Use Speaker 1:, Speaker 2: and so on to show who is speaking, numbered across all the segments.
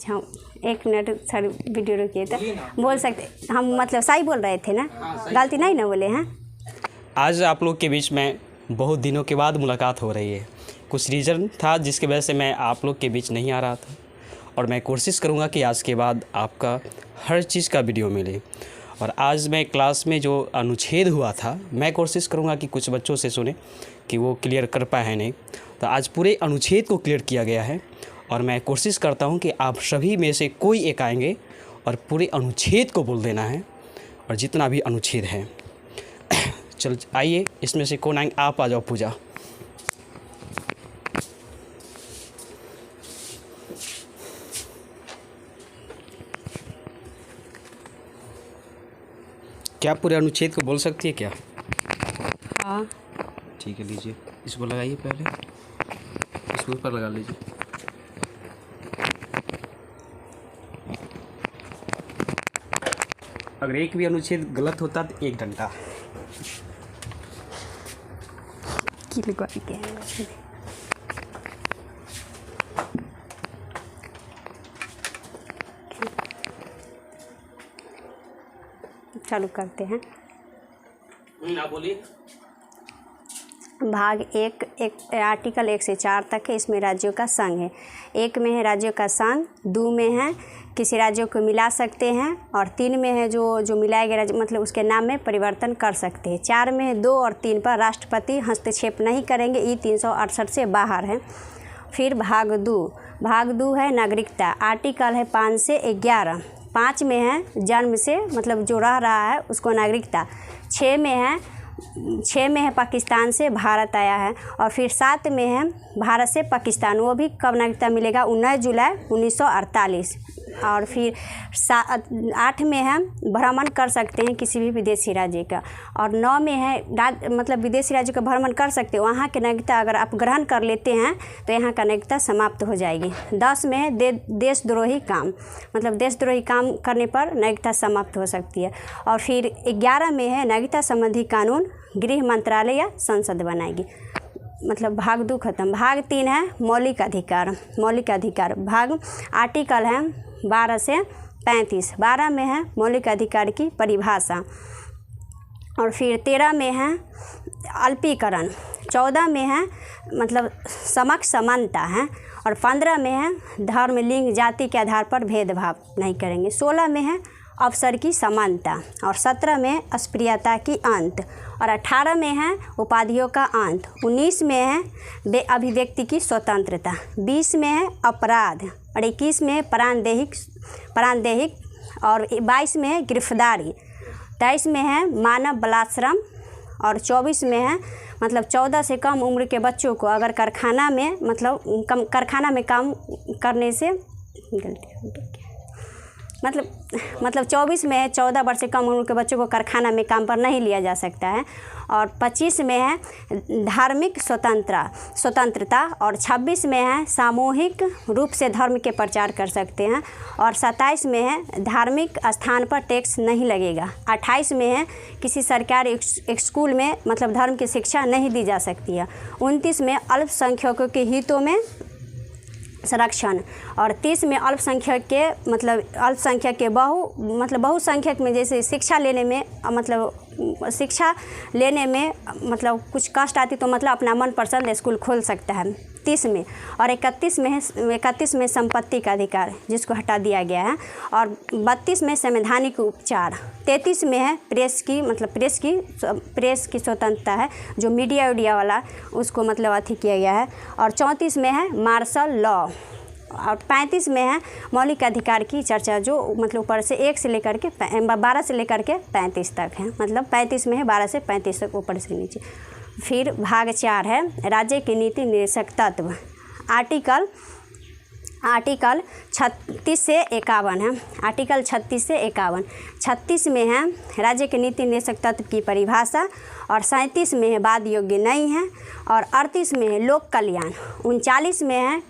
Speaker 1: अच्छा, एक minute sir, video रोकिए तो बोल सकते हम, मतलब सही बोल रहे थे ना, गलती नहीं ना बोले हैं।
Speaker 2: आज आप लोग के बीच में बहुत दिनों के बाद मुलाकात हो रही है। कुछ रीज़न था जिसकी वजह से मैं आप लोग के बीच नहीं आ रहा था, और मैं कोशिश करूंगा कि आज के बाद आपका हर चीज़ का वीडियो मिले। और आज मैं क्लास में जो अनुच्छेद हुआ था, मैं कोशिश करूंगा कि कुछ बच्चों से सुने कि वो क्लियर कर पाए हैं नहीं, तो आज पूरे अनुच्छेद को क्लियर किया गया है। और मैं कोशिश करता हूं कि आप सभी में से कोई एक आएंगे और पूरे अनुच्छेद को बोल देना है, और जितना भी अनुच्छेद है। चल आइए, इसमें से कौन आएंगे? आप आ जाओ पूजा। क्या पूरे अनुच्छेद को बोल सकती है क्या?
Speaker 1: हाँ
Speaker 2: ठीक है, लीजिए, इसको लगाइए, पहले इसको ऊपर लगा लीजिए। अगर एक भी अनुच्छेद गलत होता तो 1 घंटा
Speaker 1: चालू करते हैं।
Speaker 2: आप बोलिए।
Speaker 1: भाग एक आर्टिकल 1 से 4 तक है, इसमें राज्यों का संघ है। 1 में है राज्यों का संघ, 2 में है किसी राज्यों को मिला सकते हैं, और 3 में है जो मिलाए गए राज्य मतलब उसके नाम में परिवर्तन कर सकते हैं। 4 में है 2 और 3 पर राष्ट्रपति हस्तक्षेप नहीं करेंगे, ये 368 से बाहर है। फिर भाग 2 है नागरिकता, आर्टिकल है 5 से 11। 5 में है जन्म से मतलब जो रह रहा है उसको नागरिकता। 6 में है पाकिस्तान से भारत आया है। और फिर 7 में है भारत से पाकिस्तान, वो भी कब नागरिकता मिलेगा? 19 जुलाई 1948। और फिर 8 में है भ्रमण कर सकते हैं किसी भी विदेशी राज्य का। और 9 में है मतलब विदेशी राज्य का भ्रमण कर सकते हैं, वहाँ की नागरिकता अगर आप ग्रहण कर लेते हैं तो यहाँ का नागरिकता समाप्त हो जाएगी। 10 में है देशद्रोही काम, मतलब देशद्रोही काम करने पर नागरिकता समाप्त हो सकती है। और फिर 11 में है नागरिकता संबंधी कानून गृह मंत्रालय या संसद बनाएगी। मतलब भाग 2 खत्म। भाग 3 है मौलिक अधिकार। भाग आर्टिकल है 12 से 35। 12 में है मौलिक अधिकार की परिभाषा। और फिर 13 में है अल्पीकरण। 14 में है मतलब समक्ष समानता है। और 15 में है धर्म, लिंग, जाति के आधार पर भेदभाव नहीं करेंगे। 16 में है अवसर की समानता। और 17 में अस्पृश्यता की अंत। और 18 में है उपाधियों का अंत। 19 में है अभिव्यक्ति की स्वतंत्रता। 20 में है अपराध। और 21 में है प्राणदेहिक। और 22 में है गिरफ्तारी। 23 में है मानव बलात्श्रम। और 24 में है मतलब 14 से कम उम्र के बच्चों को अगर कारखाना में काम करने से मतलब 24 में है 14 वर्ष से कम उम्र के बच्चों को कारखाना में काम पर नहीं लिया जा सकता है। और 25 में है धार्मिक स्वतंत्रता। और 26 में है सामूहिक रूप से धर्म के प्रचार कर सकते हैं। और 27 में है धार्मिक स्थान पर टैक्स नहीं लगेगा। 28 में है किसी सरकारी स्कूल में मतलब धर्म की शिक्षा नहीं दी जा सकती है। 29 में अल्पसंख्यकों के हितों में संरक्षण। और 30 में अल्पसंख्यक के बहुसंख्यक में जैसे शिक्षा लेने में मतलब कुछ कष्ट आती तो मतलब अपना मनपसंद स्कूल खोल सकता है। 30 में। और 31 में संपत्ति का अधिकार जिसको हटा दिया गया है। और 32 में संवैधानिक उपचार। 33 में है प्रेस की स्वतंत्रता है, जो मीडिया वाला उसको मतलब अथी किया गया है। और 34 में है मार्शल लॉ। और 35 में है मौलिक अधिकार की चर्चा, जो मतलब ऊपर से 1 से लेकर के 12 से लेकर के 35 तक है। मतलब 35 में है 12 से 35 तक ऊपर से नीचे। फिर भाग 4 है राज्य की नीति निर्देशक तत्व। आर्टिकल 36 से 51 है। आर्टिकल 36 से 51। 36 में है राज्य के नीति निर्देशक तत्व की परिभाषा। और 37 में है वाद योग्य नहीं है। और 38 में है लोक कल्याण। 39 में है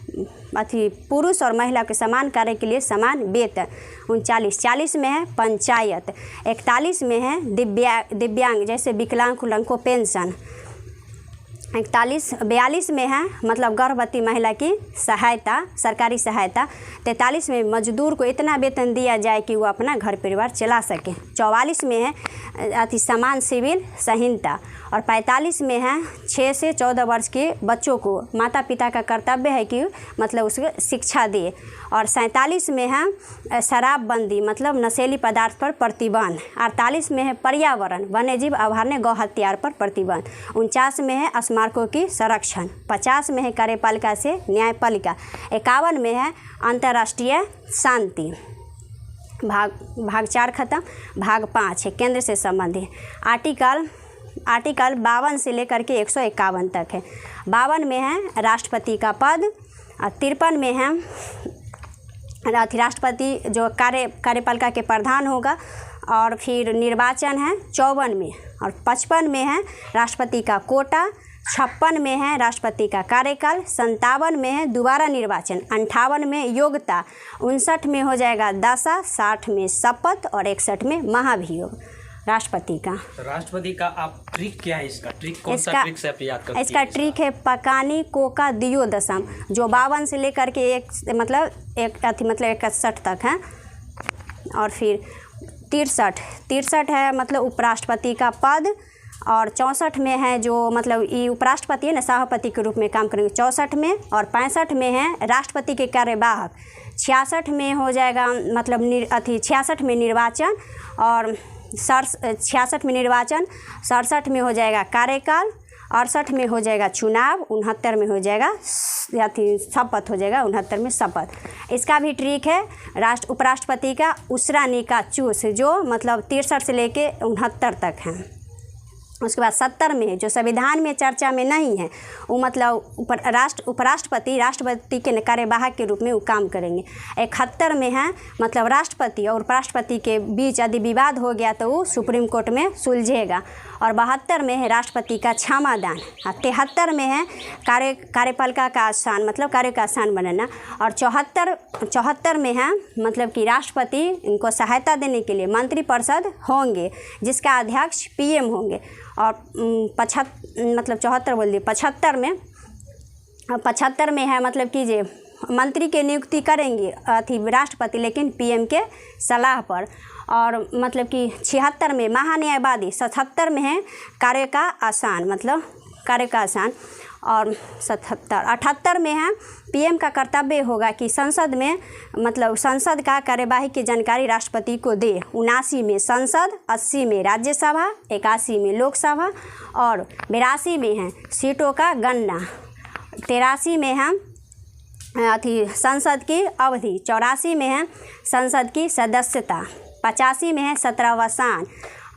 Speaker 1: पुरुष और महिला के समान कार्य के लिए समान वेतन। 40 में है पंचायत। 41 में है दिव्यांग जैसे विकलांग को पेंशन। 42 में है मतलब गर्भवती महिला की सहायता, सरकारी सहायता। 43 में मजदूर को इतना वेतन दिया जाए कि वो अपना घर परिवार चला सके। 44 में है समान सिविल संहिता। और 45 में है 6 से 14 वर्ष के बच्चों को माता पिता का कर्तव्य है कि मतलब उसको शिक्षा दे। और 47 में है शराबबंदी मतलब नशीली पदार्थ पर प्रतिबंध। 48 में है पर्यावरण, वन्यजीव अभयारण्य, गौ हत्यार पर प्रतिबंध। 49 में है स्मारकों की संरक्षण। 50 में है कार्यपालिका से न्यायपालिका। 51 में है अंतर्राष्ट्रीय शांति। भाग 4 खत्म। भाग 5 है केंद्र से संबंधित। आर्टिकल 52 से लेकर के 151 तक है। 52 में है राष्ट्रपति का पद। 53 में है राष्ट्रपति जो कार्यपालिका के प्रधान होगा। और फिर निर्वाचन है 54 में। और 55 में है राष्ट्रपति का कोटा। 56 में है राष्ट्रपति का कार्यकाल। 57 में है दोबारा निर्वाचन। 58 में योग्यता। 59 में हो जाएगा दशा। 60 में शपथ। और 61 में महाभियोग राष्ट्रपति का।
Speaker 2: राष्ट्रपति का आप ट्रिक क्या है इसका? ट्रिक कौन सा ट्रिक से आप याद करते हैं?
Speaker 1: इसका ट्रिक है पकानी कोका दियो दशम, जो 52 से लेकर के एक 61 तक है। और फिर 63 है मतलब उपराष्ट्रपति का पद। और 64 में है जो मतलब ये उपराष्ट्रपति है ना, सभापति के रूप में काम करेंगे 64 में। और 65 में है राष्ट्रपति के कार्यवाहक। 66 में हो जाएगा मतलब 66 में निर्वाचन। और 66 में निर्वाचन। 67 में हो जाएगा कार्यकाल। 68 में हो जाएगा चुनाव। 69 में हो जाएगा शपथ हो जाएगा। 69 में शपथ। इसका भी ट्रिक है उपराष्ट्रपति का उसरा निका चूस, जो मतलब 63 से लेके 69 तक है। उसके बाद 70 में जो संविधान में चर्चा में नहीं है, वो मतलब उपराष्ट्रपति राष्ट्रपति के कार्यवाहक के रूप में वो काम करेंगे। 71 में है मतलब राष्ट्रपति और उपराष्ट्रपति के बीच यदि विवाद हो गया तो वो सुप्रीम कोर्ट में सुलझेगा। और 72 में है राष्ट्रपति का क्षमादान। 73 में है कार्यपालिका का आसान मतलब कार्य का आसान बनाना। और 74 में है मतलब कि राष्ट्रपति इनको सहायता देने के लिए मंत्रिपरिषद होंगे जिसका अध्यक्ष पीएम होंगे। और 75 में है मतलब कीजिए मंत्री के नियुक्ति करेंगे राष्ट्रपति लेकिन पीएम के सलाह पर। और मतलब कि 76 में महान्यायवादी। 77 में है कार्य का आसान मतलब कार्य का आसान। और 78 में है पीएम का कर्तव्य होगा कि संसद में मतलब संसद का कार्यवाही की जानकारी राष्ट्रपति को दे। 79 में संसद। 80 में राज्यसभा। 81 में लोकसभा। और 82 में है सीटों का गणना। 83 में है संसद की अवधि। 84 में है संसद की सदस्यता। 85 में है 17वां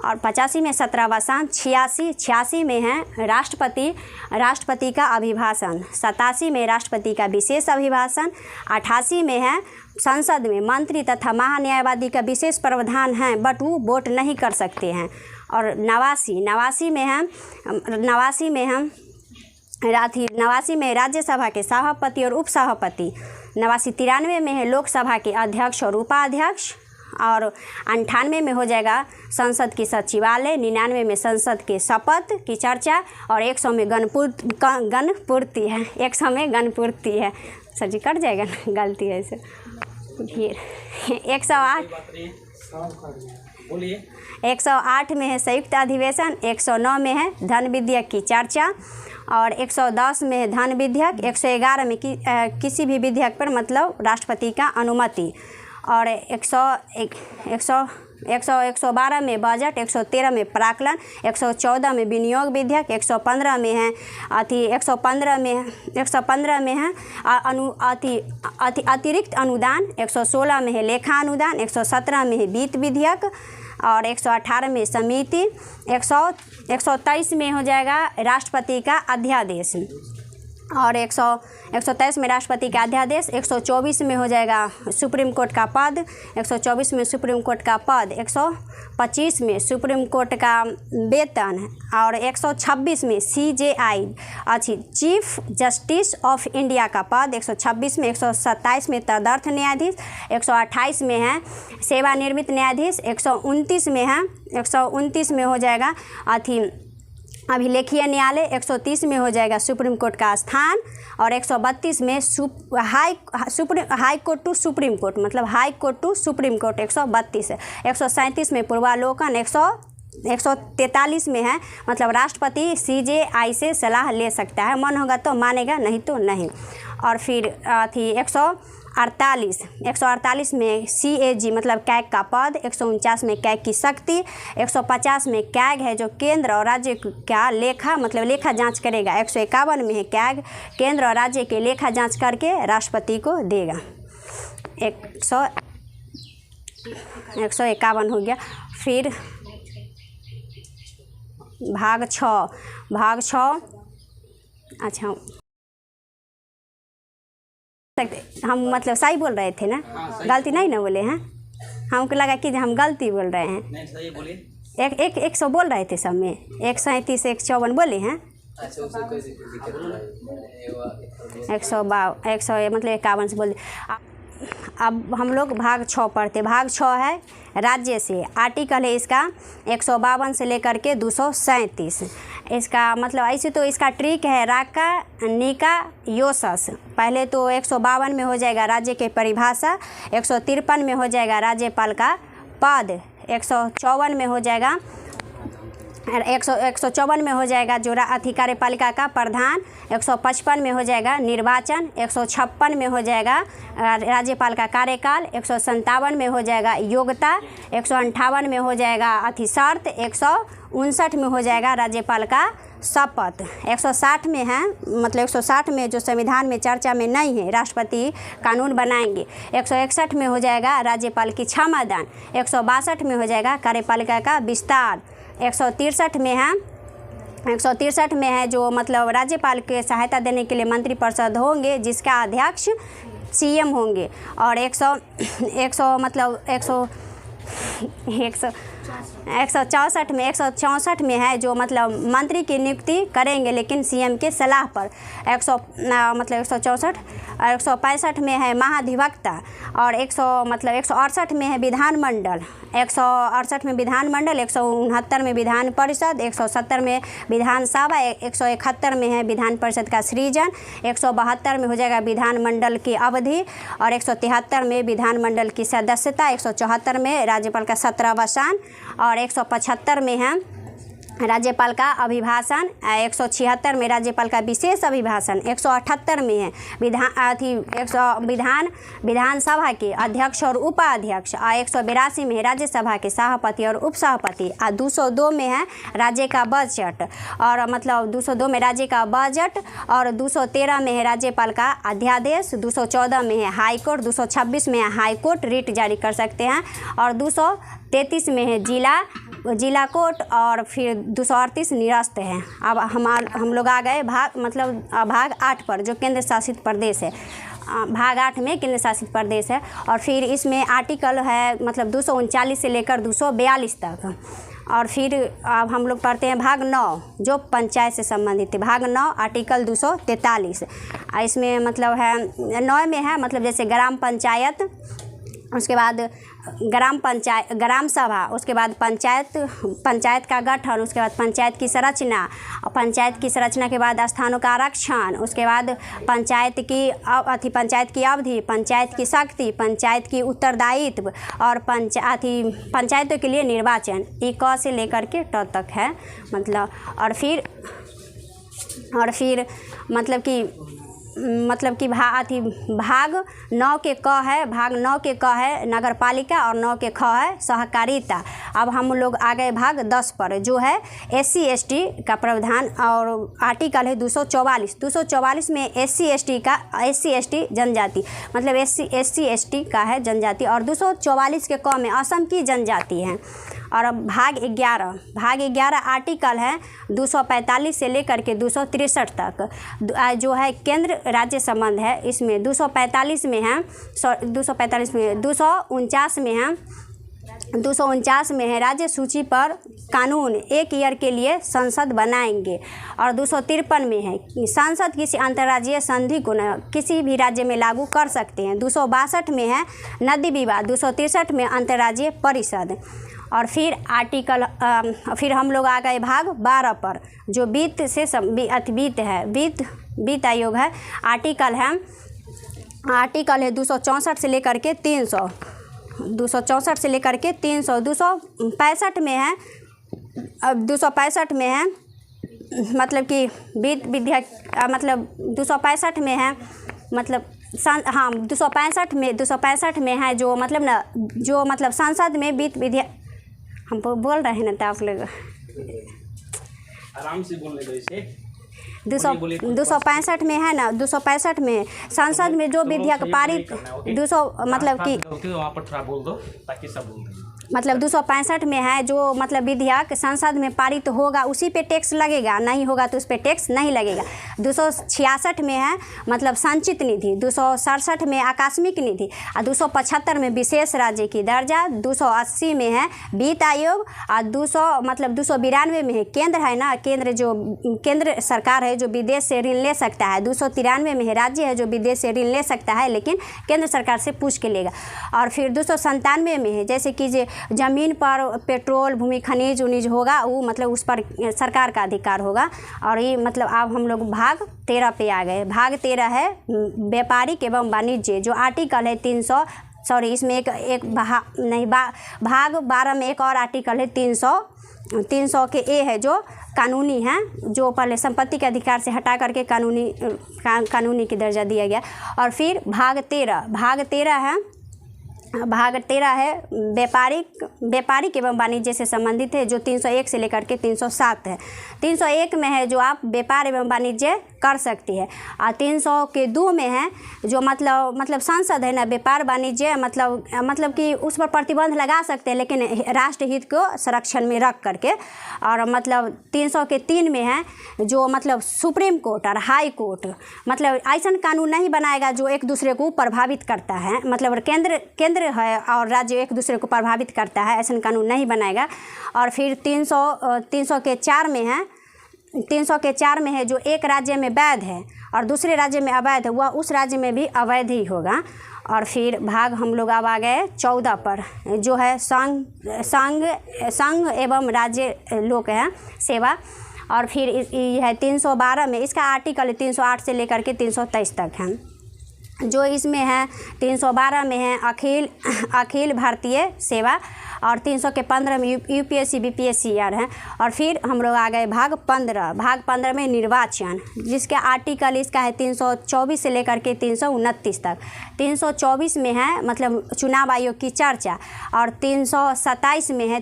Speaker 1: और 85 में 17वां। 86 में है राष्ट्रपति का अभिभाषण। 87 में राष्ट्रपति का विशेष अभिभाषण। 88 में है संसद में मंत्री तथा महान्यायवादी का विशेष प्रावधान है बट वो वोट नहीं कर सकते हैं। और 89 में राज्यसभा के सभापति और उपसभापति। 93 में है लोकसभा के अध्यक्ष और उपाध्यक्ष। और 98 में हो जाएगा संसद की सचिवालय। 99 में संसद के शपथ की चर्चा। और 100 में गणपूर्ति है। 100 में गणपूर्ति है। सर जी कट जाएगा ना, गलती है इसे। फिर 108 में है संयुक्त अधिवेशन। 109 में है धन विधेयक की चर्चा। और 110 में है धन विधेयक। 111 में किसी भी विधेयक पर मतलब राष्ट्रपति का अनुमति। और 112 में बजट। 113 में प्राक्कलन। 114 में विनियोग विधेयक। 115 में है 115 में है अतिरिक्त अनुदान। 116 में है लेखा अनुदान। 117 में है वित्त विधेयक। और 118 में समिति। 123 में हो जाएगा राष्ट्रपति का अध्यादेश। और 123 में राष्ट्रपति का अध्यादेश। 124 में हो जाएगा सुप्रीम कोर्ट का पद। 124 में सुप्रीम कोर्ट का पद। 125 में सुप्रीम कोर्ट का वेतन। और 126 में CJI chief justice of India का पद। 126 में 127 में तदर्थ न्यायाधीश। 128 में है सेवानिवृत्त न्यायाधीश। 129 में है 129 में हो जाएगा अभिलेखीय न्यायालय, 130 में हो जाएगा सुप्रीम कोर्ट का स्थान, और 132 में high court to supreme court, मतलब high court to supreme court 132 है। 137 में पूर्वालोकन, 143 में है मतलब राष्ट्रपति CJI से सलाह ले सकता है, मन होगा तो मानेगा, नहीं तो नहीं। और फिर थी 148 में CAG मतलब कैग का पद, 149 में कैग की शक्ति, 150 में कैग है जो केंद्र और राज्य का लेखा मतलब लेखा जांच करेगा, 151 में है कैग केंद्र और राज्य के लेखा जांच करके राष्ट्रपति को देगा। 151 हो गया। फिर भाग 6 अच्छा हम मतलब सही बोल रहे थे ना, गलती नहीं ना बोले हैं, हमको लगा कि हम गलती बोल रहे हैं।
Speaker 2: नहीं सही बोलिए।
Speaker 1: 100 बोल रहे थे सब में, 137 154 बोले हैं। 100 मतलब 51 से बोल। अब हम लोग भाग 6 पढ़ते। भाग 6 है राज्य से, आर्टिकल है इसका 152 से लेकर के 237। इसका मतलब ऐसे तो इसका ट्रिक है राका निका योसस। पहले तो 152 में हो जाएगा राज्य के परिभाषा, 153 में हो जाएगा राज्यपाल का पद, 154 में हो जाएगा 154 में हो जाएगा जो कार्यपालिका का प्रधान, 155 में हो जाएगा निर्वाचन, 156 में हो जाएगा राज्यपाल का कार्यकाल, 157 में हो जाएगा योग्यता, 158 में हो जाएगा शर्त, 159 में हो जाएगा राज्यपाल का शपथ। 160 में है मतलब 160 में जो संविधान में चर्चा में नहीं है, राष्ट्रपति कानून बनाएंगे। 161 में हो जाएगा राज्यपाल की क्षमादान, 162 में हो जाएगा कार्यपालिका का विस्तार, 163 में है जो मतलब राज्यपाल के सहायता देने के लिए मंत्रिपरिषद होंगे जिसका अध्यक्ष CM होंगे, और 164 में है जो मतलब मंत्री की नियुक्ति करेंगे लेकिन CM के सलाह पर, 164 और 165 में है महाधिवक्ता, और 168 में है विधानमंडल, 168 में विधानमंडल, 169 में विधान परिषद, 170 में विधानसभा, 171 में है विधान परिषद का सृजन, 172 में हो जाएगा विधानमंडल की अवधि, और 173 में विधानमंडल की सदस्यता, 174 में राज्यपाल का सत्रावसान, और 175 में है राज्यपाल का अभिभाषण, 176 में राज्यपाल का विशेष अभिभाषण, 178 में है विधानसभा के अध्यक्ष और उपाध्यक्ष, और 182 में है राज्यसभा के सभापति और उपसभापति, और 202 में है राज्य का बजट, और मतलब 202 में राज्य का बजट, और 213 में है राज्यपाल का अध्यादेश, 214 में है हाई कोर्ट, 226 में है हाई कोर्ट रिट जारी कर सकते हैं, और 233 में है जिला कोर्ट, और फिर 238 निरस्त है। अब हम लोग आ गए भाग 8 पर जो केंद्र शासित प्रदेश है। भाग 8 में केंद्र शासित प्रदेश है, और फिर इसमें आर्टिकल है मतलब 239 से लेकर 242 तक। और फिर अब हम लोग पढ़ते हैं भाग 9 जो पंचायत से संबंधित है। भाग 9 आर्टिकल 243। इसमें मतलब है 9 में है मतलब जैसे ग्राम पंचायत, उसके बाद ग्राम सभा, उसके बाद पंचायत का गठन, उसके बाद पंचायत की संरचना, और पंचायत की संरचना के बाद स्थानों का आरक्षण, उसके बाद पंचायत की अवधि, पंचायत की शक्ति, पंचायत की उत्तरदायित्व, और पंचायतों के लिए निर्वाचन। ई क से लेकर के ट तक है मतलब। और फिर मतलब कि भाग 9 के क है, भाग 9 के क है नगर पालिका, और 9 के ख है सहकारिता। अब हम लोग आ गए भाग 10 पर जो है SC ST का प्रावधान, और आर्टिकल है 244 में SC ST जनजाति मतलब SC ST का है जनजाति, और 244 के क में असम की जनजाति है। और अब भाग 11 आर्टिकल है 245 से लेकर के 263 तक जो है केंद्र राज्य संबंध है। इसमें 249 में है राज्य सूची पर कानून 1 ईयर के लिए संसद बनाएंगे, और 253 में है संसद किसी अंतर्राज्यीय संधि को किसी भी राज्य में लागू कर सकते हैं। 262 में है नदी विवाद, 263 में अंतर्राज्यीय परिषद, और फिर फिर हम लोग आ गए भाग 12 पर, जो वित्त से वित्त है, वित्त आयोग है। आर्टिकल है 264 से लेकर के 300, 264 से लेकर के 300। 265 में है, अब 265 में है मतलब कि विद्या मतलब 265 में है मतलब हाँ 265 में है जो मतलब ना, जो मतलब संसद में विद्या हम बोल रहे हैं ना, तो आप लोग
Speaker 2: आराम से बोलने दो इसे।
Speaker 1: 265 में है ना, 265 में संसद में जो विधेयक पारित 200 मतलब कि
Speaker 2: वहाँ पर थोड़ा बोल दो ताकि सब बोल दें।
Speaker 1: मतलब 265 में है जो मतलब विधेयक संसद में पारित होगा उसी पे टैक्स लगेगा, नहीं होगा तो उस पे टैक्स नहीं लगेगा। 266 में है मतलब संचित निधि, 267 में आकस्मिक निधि और 275 में विशेष राज्य की दर्जा, 280 में है वित्त आयोग और 292 में है केंद्र है ना, केंद्र सरकार है जो विदेश से ऋण ले सकता है। 293 में है राज्य है जो विदेश से ऋण ले सकता है लेकिन केंद्र सरकार से पूछ के लेगा। और फिर 297 में है जैसे कि ज़मीन पर पेट्रोल भूमि खनिज उनिज होगा वो मतलब उस पर सरकार का अधिकार होगा। और ये मतलब अब हम लोग भाग 13 पे आ गए। भाग 13 है व्यापारिक एवं वाणिज्य, जो आर्टिकल है 300 इसमें भाग 12 में एक और आर्टिकल है 300 के ए है जो कानूनी है, जो पहले संपत्ति के अधिकार से हटा करके कानूनी की दर्जा दिया गया। और फिर भाग 13 है व्यापारिक एवं वाणिज्य से संबंधित है, जो 301 से लेकर के 307 है। 301 में है जो आप व्यापार एवं वाणिज्य कर सकती है। और 302 में है जो मतलब संसद है ना, व्यापार वाणिज्य मतलब कि उस पर प्रतिबंध लगा सकते हैं लेकिन राष्ट्र हित को संरक्षण में रख करके। और मतलब 303 में है जो मतलब सुप्रीम कोर्ट और हाई कोर्ट मतलब ऐसा कानून नहीं बनाएगा जो एक दूसरे को प्रभावित करता है, मतलब केंद्र है और राज्य एक दूसरे को प्रभावित करता है, ऐसा कानून नहीं बनाएगा। और फिर 300 के 4 में है, 300 के 4 में है जो एक राज्य में वैध है और दूसरे राज्य में अवैध है वह उस राज्य में भी अवैध ही होगा। और फिर भाग हम लोग अब आ गए 14 पर, जो है संघ एवं राज्य लोक है सेवा। और फिर ये है 312 में, इसका आर्टिकल 308 से लेकर के 323 तक है। जो इसमें है 312 में है अखिल भारतीय सेवा और 315 में यूपीएससी बीपीएससी यार हैं। और फिर हम लोग आ गए भाग 15 में निर्वाचन, जिसके आर्टिकल इसका है 324 से लेकर के 329 तक। 324 में है मतलब चुनाव आयोग की चर्चा। और 327 में है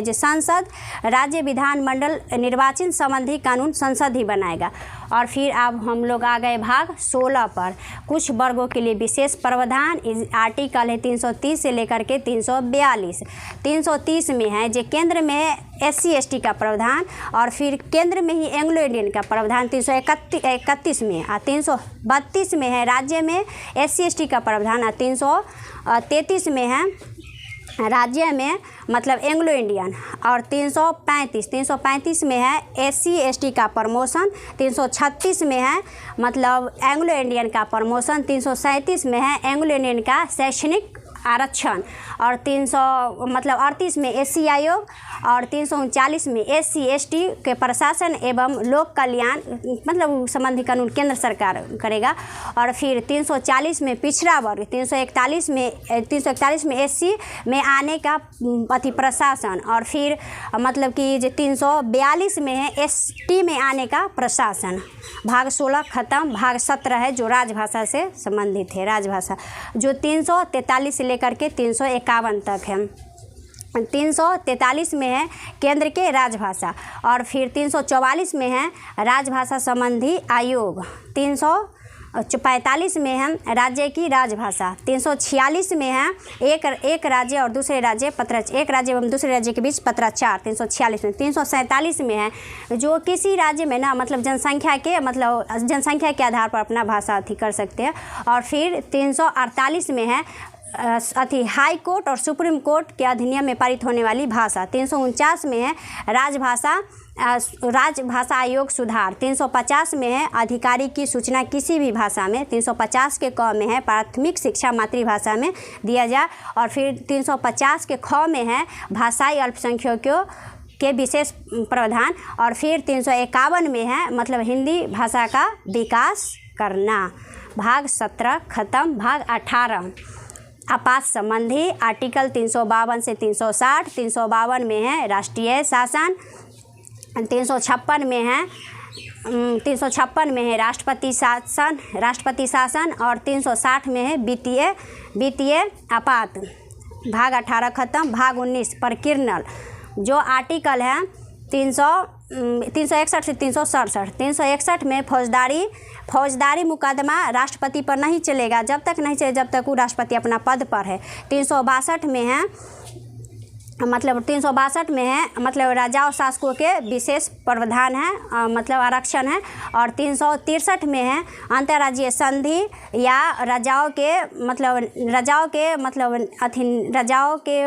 Speaker 1: जो संसद राज्य विधानमंडल निर्वाचन संबंधी कानून संसद ही बनाएगा। और फिर अब हम लोग आ गए भाग 16 पर, कुछ वर्गों के लिए विशेष प्रावधान। आर्टिकल है 330 से लेकर के 342। 330 में है जो केंद्र में SC ST का प्रावधान और फिर केंद्र में ही एंग्लो इंडियन का प्रावधान 331 में। और 332 में है राज्य में SC ST का प्रावधान। और 333 में है राज्य में मतलब एंग्लो इंडियन। और 335 में है SC ST का प्रमोशन। 336 में है मतलब एंग्लो इंडियन का प्रमोशन। 337 में है एंग्लो इंडियन का शैक्षणिक आरक्षण। और 338 में SC आयोग। और 339 में SC ST के प्रशासन एवं लोक कल्याण मतलब संबंधी कानून केंद्र सरकार करेगा। और फिर 340 में पिछड़ा वर्ग। 341 में SC में आने का प्रशासन। और फिर मतलब कि जो 342 में है ST में आने का प्रशासन। भाग 16 खत्म। भाग 17 है जो राजभाषा से संबंधित है, राजभाषा, जो 343 से लेकर के 351 तक है। 343 में है केंद्र के राजभाषा। और फिर 344 में है राजभाषा संबंधी आयोग। 345 में है राज्य की राजभाषा। 346 में है एक राज्य और दूसरे राज्य एक राज्य एवं दूसरे राज्य के बीच पत्राचार। 346 में। 347 में है जो किसी राज्य में ना मतलब जनसंख्या के आधार पर अपना भाषा अथी कर सकते हैं। और फिर 348 में है हाई कोर्ट और सुप्रीम कोर्ट के अधिनियम में पारित होने वाली भाषा। 349 में है राजभाषा राजभाषा आयोग सुधार 350 में है अधिकारी की सूचना किसी भी भाषा में, 350 के क में है प्राथमिक शिक्षा मातृभाषा में दिया जाए, और फिर 350 के ख में है भाषाई अल्पसंख्यकों के विशेष प्रावधान, और फिर 351 में है मतलब हिंदी भाषा का विकास करना। भाग 17 खत्म। भाग 18 आपात संबंधी आर्टिकल 352 से 360। 352 में है राष्ट्रीय शासन, 356 में है 356 में है राष्ट्रपति शासन, और 360 में है वित्तीय आपात। भाग 18 खत्म। भाग 19 प्रकिरनल, जो आर्टिकल है 361 से 367। 361 में फौजदारी मुकदमा राष्ट्रपति पर नहीं चलेगा, जब तक नहीं चले जब तक वो राष्ट्रपति अपना पद पर है। 362 में है मतलब 362 में है मतलब राजा और शासकों के विशेष प्रावधान है मतलब आरक्षण है, और 363 में है अंतर्राज्यीय संधि या राजाओं के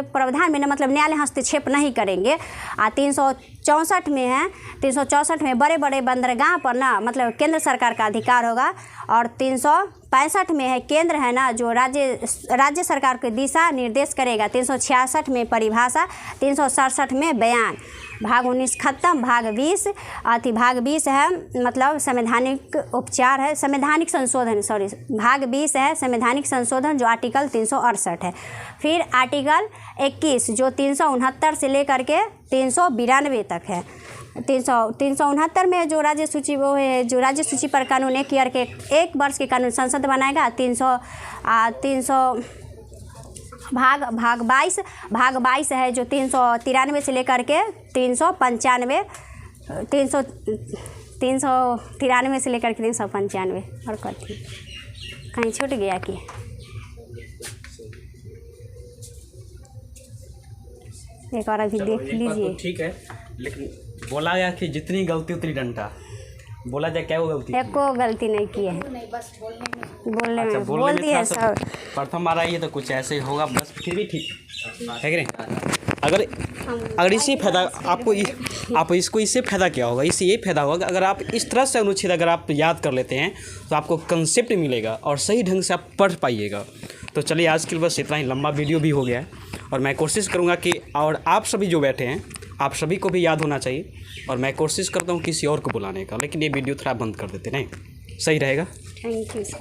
Speaker 1: प्रावधान में न मतलब न्यायालय हस्तक्षेप नहीं करेंगे। 364 में है 364 में बड़े बड़े बंदरगाह पर ना मतलब केंद्र सरकार का अधिकार होगा, और 365 में है केंद्र है ना जो राज्य सरकार को दिशा निर्देश करेगा। 366 में परिभाषा, 367 में बयान। भाग 19 खत्म। भाग 20 है मतलब संवैधानिक उपचार है, संवैधानिक संशोधन भाग 20 है संवैधानिक संशोधन जो आर्टिकल 368 है। फिर आर्टिकल 21 जो 369 से लेकर के 392 तक है। 369 में जो राज्य सूची वो है जो राज्य सूची पर कानून एक वर्ष के कानून संसद बनाएगा। 300 भाग 22 है जो 393 से लेकर के 393 से लेकर के 395। और कहीं छूट गया कि एक और अभी देख लीजिए।
Speaker 2: ठीक है, लेकिन बोला गया कि जितनी गलती उतनी डंडा, बोला जाए क्या वो गलती?
Speaker 1: एक को गलती नहीं की है, बोलने में बोल दी है सब।
Speaker 2: प्रथम बार आई है तो कुछ ऐसे ही होगा, बस फिर भी ठीक है कि नहीं? अगर इसी फायदा आप इसको इससे फ़ायदा क्या होगा? इससे ये फ़ायदा होगा अगर आप इस तरह से अनुच्छेद अगर आप याद कर लेते हैं तो आपको कंसेप्ट मिलेगा और सही ढंग से आप पढ़ पाइएगा। तो चलिए आज के लिए बस इतना ही, लंबा वीडियो भी हो गया है और मैं कोशिश करूँगा कि और आप सभी जो बैठे हैं आप सभी को भी याद होना चाहिए, और मैं कोशिश करता हूँ किसी और को बुलाने का, लेकिन ये वीडियो थोड़ा बंद कर देते नहीं, सही रहेगा।
Speaker 1: Thank you sir.